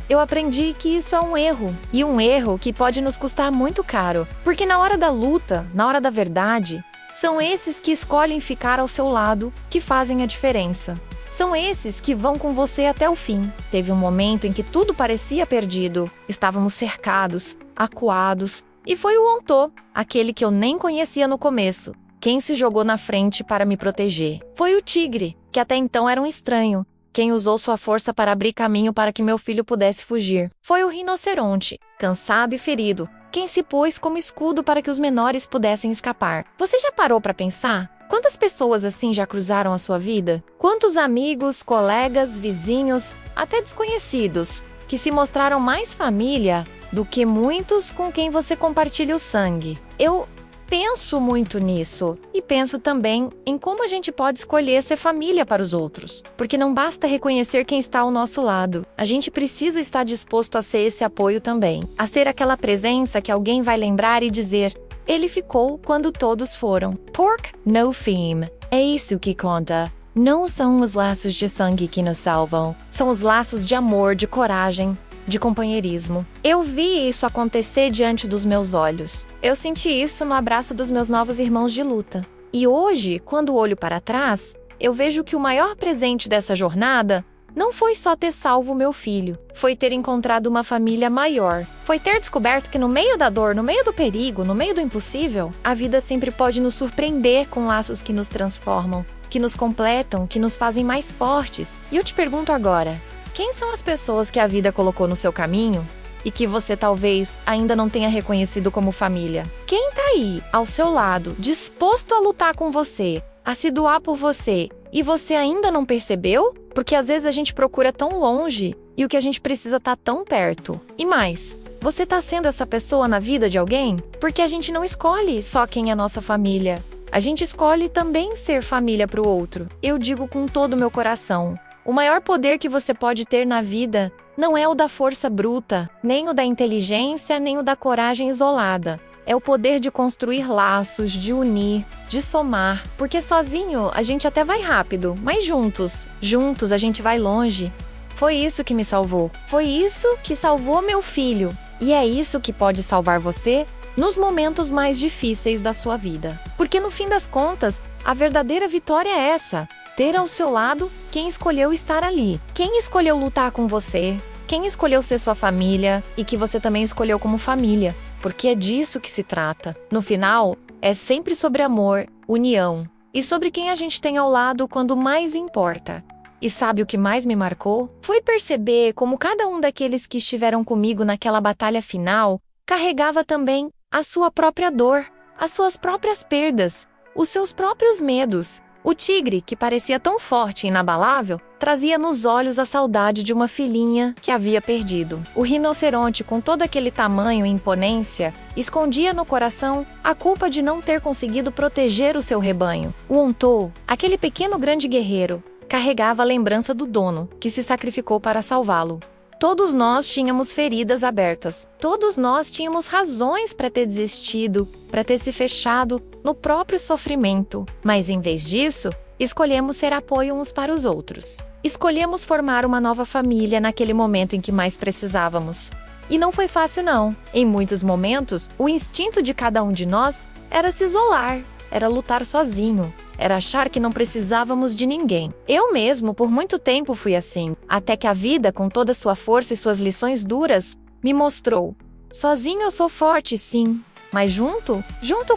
Eu aprendi que isso é um erro, e um erro que pode nos custar muito caro, porque na hora da luta, na hora da verdade, são esses que escolhem ficar ao seu lado que fazem a diferença. São esses que vão com você até o fim. Teve um momento em que tudo parecia perdido. Estávamos cercados, acuados. E foi o Ontô, aquele que eu nem conhecia no começo, quem se jogou na frente para me proteger. Foi o tigre, que até então era um estranho, quem usou sua força para abrir caminho para que meu filho pudesse fugir. Foi o rinoceronte, cansado e ferido, quem se pôs como escudo para que os menores pudessem escapar. Você já parou para pensar? Quantas pessoas assim já cruzaram a sua vida? Quantos amigos, colegas, vizinhos, até desconhecidos, que se mostraram mais família do que muitos com quem você compartilha o sangue? Eu penso muito nisso e penso também em como a gente pode escolher ser família para os outros. Porque não basta reconhecer quem está ao nosso lado. A gente precisa estar disposto a ser esse apoio também. A ser aquela presença que alguém vai lembrar e dizer: "Ele ficou quando todos foram." Pork no theme. É isso que conta. Não são os laços de sangue que nos salvam. São os laços de amor, de coragem, de companheirismo. Eu vi isso acontecer diante dos meus olhos. Eu senti isso no abraço dos meus novos irmãos de luta. E hoje, quando olho para trás, eu vejo que o maior presente dessa jornada não foi só ter salvo meu filho, foi ter encontrado uma família maior. Foi ter descoberto que no meio da dor, no meio do perigo, no meio do impossível, a vida sempre pode nos surpreender com laços que nos transformam, que nos completam, que nos fazem mais fortes. E eu te pergunto agora, quem são as pessoas que a vida colocou no seu caminho e que você talvez ainda não tenha reconhecido como família? Quem tá aí, ao seu lado, disposto a lutar com você, a se doar por você, e você ainda não percebeu? Porque às vezes a gente procura tão longe e o que a gente precisa tá tão perto. E mais, você tá sendo essa pessoa na vida de alguém? Porque a gente não escolhe só quem é nossa família. A gente escolhe também ser família pro outro. Eu digo com todo o meu coração. O maior poder que você pode ter na vida não é o da força bruta, nem o da inteligência, nem o da coragem isolada. É o poder de construir laços, de unir, de somar. Porque sozinho a gente até vai rápido, mas juntos a gente vai longe. Foi isso que me salvou. Foi isso que salvou meu filho. E é isso que pode salvar você nos momentos mais difíceis da sua vida. Porque no fim das contas, a verdadeira vitória é essa: ter ao seu lado quem escolheu estar ali, quem escolheu lutar com você, quem escolheu ser sua família e que você também escolheu como família. Porque é disso que se trata. No final, é sempre sobre amor, união e sobre quem a gente tem ao lado quando mais importa. E sabe o que mais me marcou? Foi perceber como cada um daqueles que estiveram comigo naquela batalha final carregava também a sua própria dor, as suas próprias perdas, os seus próprios medos. O tigre, que parecia tão forte e inabalável, trazia nos olhos a saudade de uma filhinha que havia perdido. O rinoceronte, com todo aquele tamanho e imponência, escondia no coração a culpa de não ter conseguido proteger o seu rebanho. O ontou, aquele pequeno grande guerreiro, carregava a lembrança do dono, que se sacrificou para salvá-lo. Todos nós tínhamos feridas abertas. Todos nós tínhamos razões para ter desistido, para ter se fechado no próprio sofrimento. Mas em vez disso, escolhemos ser apoio uns para os outros. Escolhemos formar uma nova família naquele momento em que mais precisávamos. E não foi fácil não. Em muitos momentos, o instinto de cada um de nós era se isolar, era lutar sozinho. Era achar que não precisávamos de ninguém. Eu mesmo, por muito tempo, fui assim. Até que a vida, com toda sua força e suas lições duras, me mostrou. Sozinho eu sou forte, sim. Mas junto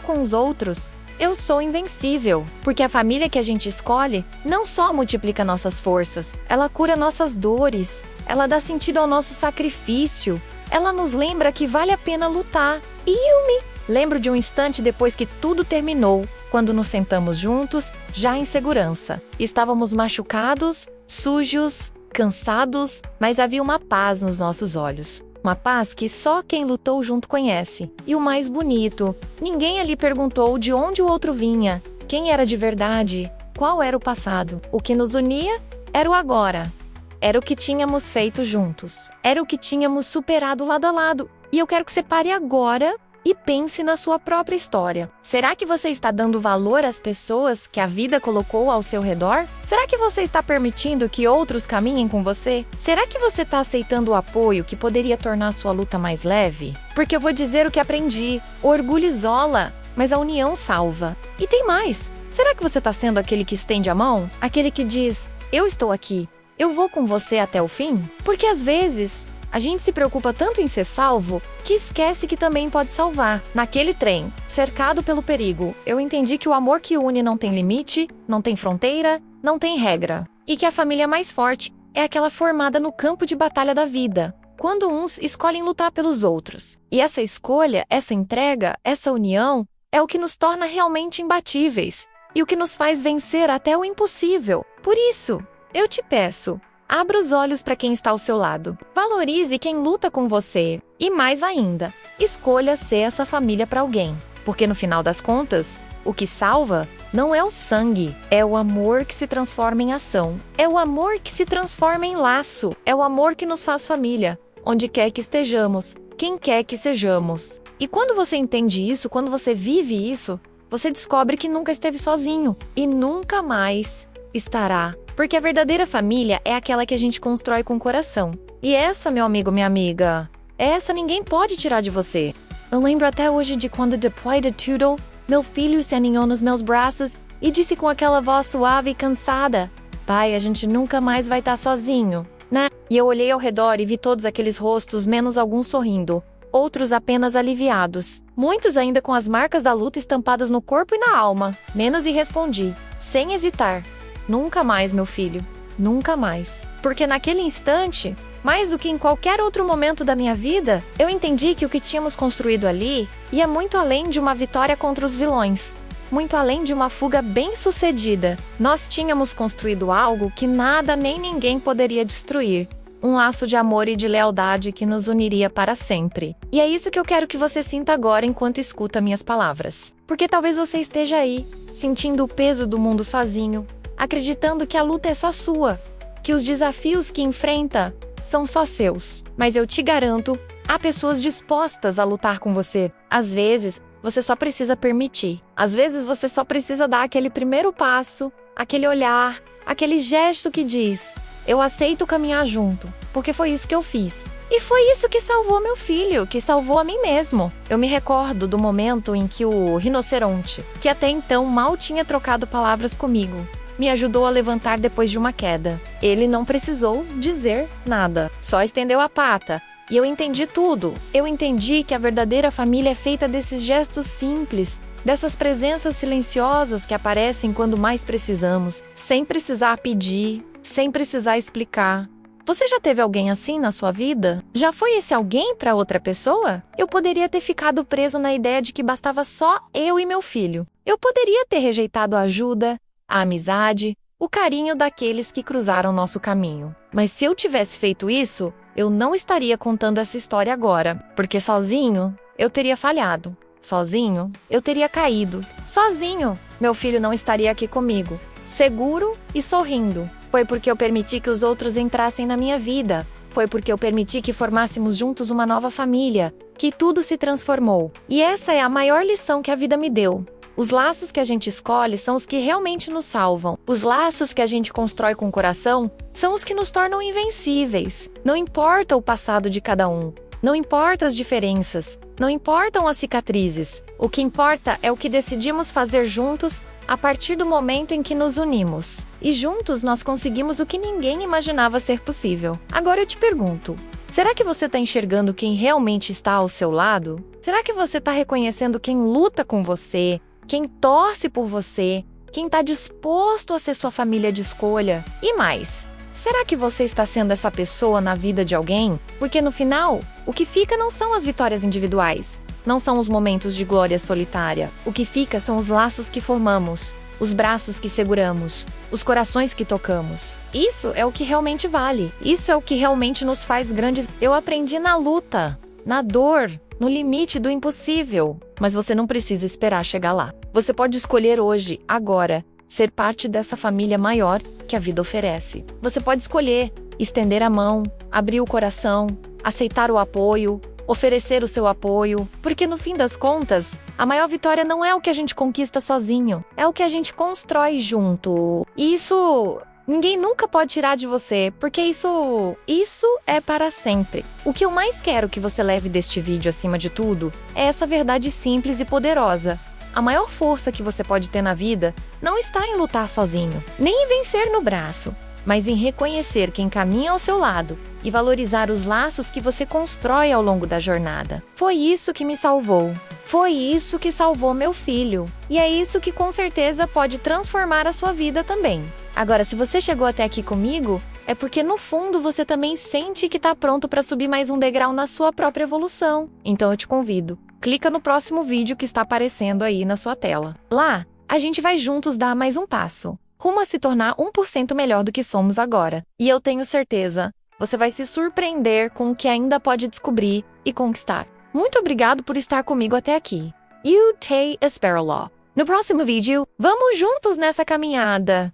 com os outros, eu sou invencível. Porque a família que a gente escolhe não só multiplica nossas forças, ela cura nossas dores, ela dá sentido ao nosso sacrifício, ela nos lembra que vale a pena lutar. E eu me lembro de um instante depois que tudo terminou, quando nos sentamos juntos, já em segurança. Estávamos machucados, sujos, cansados, mas havia uma paz nos nossos olhos. Uma paz que só quem lutou junto conhece. E o mais bonito, ninguém ali perguntou de onde o outro vinha, quem era de verdade, qual era o passado. O que nos unia era o agora. Era o que tínhamos feito juntos. Era o que tínhamos superado lado a lado. E eu quero que você pare agora e pense na sua própria história. Será que você está dando valor às pessoas que a vida colocou ao seu redor? Será que você está permitindo que outros caminhem com você? Será que você está aceitando o apoio que poderia tornar sua luta mais leve? Porque eu vou dizer o que aprendi. O orgulho isola, mas a união salva. E tem mais. Será que você está sendo aquele que estende a mão? Aquele que diz, eu estou aqui, eu vou com você até o fim? Porque às vezes a gente se preocupa tanto em ser salvo que esquece que também pode salvar. Naquele trem, cercado pelo perigo, eu entendi que o amor que une não tem limite, não tem fronteira, não tem regra. E que a família mais forte é aquela formada no campo de batalha da vida, quando uns escolhem lutar pelos outros. E essa escolha, essa entrega, essa união é o que nos torna realmente imbatíveis e o que nos faz vencer até o impossível. Por isso, eu te peço, abra os olhos para quem está ao seu lado. Valorize quem luta com você. E mais ainda, escolha ser essa família para alguém. Porque no final das contas, o que salva não é o sangue, é o amor que se transforma em ação. É o amor que se transforma em laço. É o amor que nos faz família, onde quer que estejamos, quem quer que sejamos. E quando você entende isso, quando você vive isso, você descobre que nunca esteve sozinho e nunca mais estará. Porque a verdadeira família é aquela que a gente constrói com o coração. E essa, meu amigo, minha amiga, essa ninguém pode tirar de você. Eu lembro até hoje de quando depois de tudo, meu filho se aninhou nos meus braços e disse com aquela voz suave e cansada, pai, a gente nunca mais vai estar sozinho, né? E eu olhei ao redor e vi todos aqueles rostos, menos alguns sorrindo, outros apenas aliviados. Muitos ainda com as marcas da luta estampadas no corpo e na alma. Menos e respondi, sem hesitar. Nunca mais, meu filho. Nunca mais. Porque naquele instante, mais do que em qualquer outro momento da minha vida, eu entendi que o que tínhamos construído ali ia muito além de uma vitória contra os vilões. muito além de uma fuga bem-sucedida. Nós tínhamos construído algo que nada nem ninguém poderia destruir. Um laço de amor e de lealdade que nos uniria para sempre. E é isso que eu quero que você sinta agora enquanto escuta minhas palavras. Porque talvez você esteja aí, sentindo o peso do mundo sozinho, acreditando que a luta é só sua, que os desafios que enfrenta são só seus. Mas eu te garanto, há pessoas dispostas a lutar com você. Às vezes, você só precisa permitir. Às vezes, você só precisa dar aquele primeiro passo, aquele olhar, aquele gesto que diz: eu aceito caminhar junto, porque foi isso que eu fiz. E foi isso que salvou meu filho, que salvou a mim mesmo. Eu me recordo do momento em que o rinoceronte, que até então mal tinha trocado palavras comigo, me ajudou a levantar depois de uma queda. Ele não precisou dizer nada, só estendeu a pata. E eu entendi tudo. Eu entendi que a verdadeira família é feita desses gestos simples, dessas presenças silenciosas que aparecem quando mais precisamos, sem precisar pedir, sem precisar explicar. Você já teve alguém assim na sua vida? Já foi esse alguém para outra pessoa? Eu poderia ter ficado preso na ideia de que bastava só eu e meu filho. Eu poderia ter rejeitado a ajuda, a amizade, o carinho daqueles que cruzaram nosso caminho. Mas se eu tivesse feito isso, eu não estaria contando essa história agora, porque sozinho eu teria falhado. Sozinho eu teria caído. Sozinho meu filho não estaria aqui comigo, seguro e sorrindo. Foi porque eu permiti que os outros entrassem na minha vida. Foi porque eu permiti que formássemos juntos uma nova família, que tudo se transformou. E essa é a maior lição que a vida me deu. Os laços que a gente escolhe são os que realmente nos salvam. Os laços que a gente constrói com o coração são os que nos tornam invencíveis. Não importa o passado de cada um. Não importa as diferenças. Não importam as cicatrizes. O que importa é o que decidimos fazer juntos a partir do momento em que nos unimos. E juntos nós conseguimos o que ninguém imaginava ser possível. Agora eu te pergunto, será que você está enxergando quem realmente está ao seu lado? Será que você está reconhecendo quem luta com você, quem torce por você, quem está disposto a ser sua família de escolha? E mais, será que você está sendo essa pessoa na vida de alguém? Porque no final, o que fica não são as vitórias individuais, não são os momentos de glória solitária. O que fica são os laços que formamos, os braços que seguramos, os corações que tocamos. Isso é o que realmente vale. Isso é o que realmente nos faz grandes. Eu aprendi na luta, na dor, no limite do impossível. Mas você não precisa esperar chegar lá. Você pode escolher hoje, agora, ser parte dessa família maior que a vida oferece. Você pode escolher estender a mão, abrir o coração, aceitar o apoio, oferecer o seu apoio, porque no fim das contas, a maior vitória não é o que a gente conquista sozinho, é o que a gente constrói junto. E isso ninguém nunca pode tirar de você, porque isso é para sempre. O que eu mais quero que você leve deste vídeo acima de tudo é essa verdade simples e poderosa. A maior força que você pode ter na vida não está em lutar sozinho, nem em vencer no braço, mas em reconhecer quem caminha ao seu lado e valorizar os laços que você constrói ao longo da jornada. Foi isso que me salvou. Foi isso que salvou meu filho. E é isso que com certeza pode transformar a sua vida também. Agora, se você chegou até aqui comigo, é porque no fundo você também sente que está pronto para subir mais um degrau na sua própria evolução. Então eu te convido. Clica no próximo vídeo que está aparecendo aí na sua tela. Lá, a gente vai juntos dar mais um passo, rumo a se tornar 1% melhor do que somos agora. E eu tenho certeza, você vai se surpreender com o que ainda pode descobrir e conquistar. Muito obrigado por estar comigo até aqui. You Tay Esperalaw. No próximo vídeo, vamos juntos nessa caminhada!